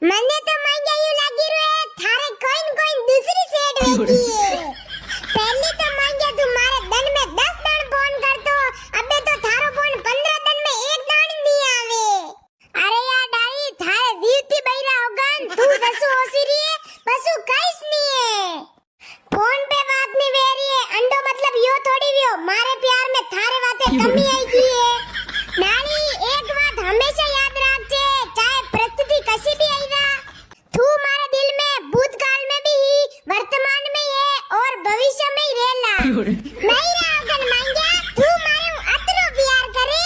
મને તો માંગ્યાયું લાગી રહ્યો થારે કોઈન દૂસરી સેડ વેચી હે પહેલી તો માંગ્યા તું મારે દન में 10 દણ ફોન કરતો અબે તો થારો ફોન 15 દન में एक દણ नहीं આવે अरे यार डाई थारे वीरती बૈરા होगन तू दसु ओसीरी बसु कईस नहीं है फोन पे बात नहीं वेरी है अंडो मतलब यो थोड़ी वियो मारे प्यार में थारे बातें कमी आई गई है डाई एक बात हमेशा याद रखजे चाहे परिस्थिति कैसी भी आई ना तू मारे दिल में भूतकाल में भी वर्तमान में है और भविष्य में ही रहला नहीं रागन मांग्या तू मारे अतरो प्यार करे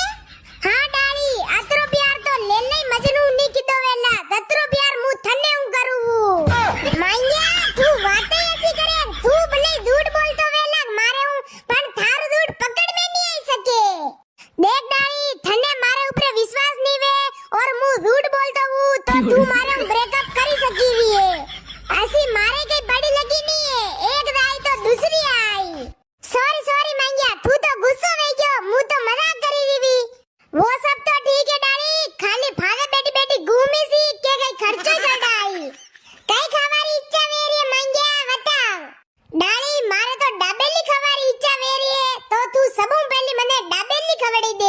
हां डाली अतरो प्यार तो ले ले मजनू नी की दो वेला अतरो प्यार मु थने हूं करू मांग्या तू वाते ऐसी करे तू भले झूठ बोलतो वेला मारे हूं पण थारो झूठ पकड़ में नहीं आई सके देख डाली थने मारे ऊपर विश्वास नहीं वे और मु झूठ बोलतो हूं तो तू मारे ब्रेकअप करी सकी भी है ऐसी मारे के बड़ी लगी नहीं है एक दाई तो दूसरी आई सॉरी मांग्या तू तो गुस्सा वे गयो मु तो मजाक करी रही वो सब तो ठीक है डाली खाली फावे बैठी बैठी घूमी सी के कई खर्चो चढ़ाई कई खावारी इच्छा वेरी मांग्या बताव डाली मारे तो डाबेली खावारी इच्छा वेरी है तो तू सबू पहली मने डाबेली खवड़ी दे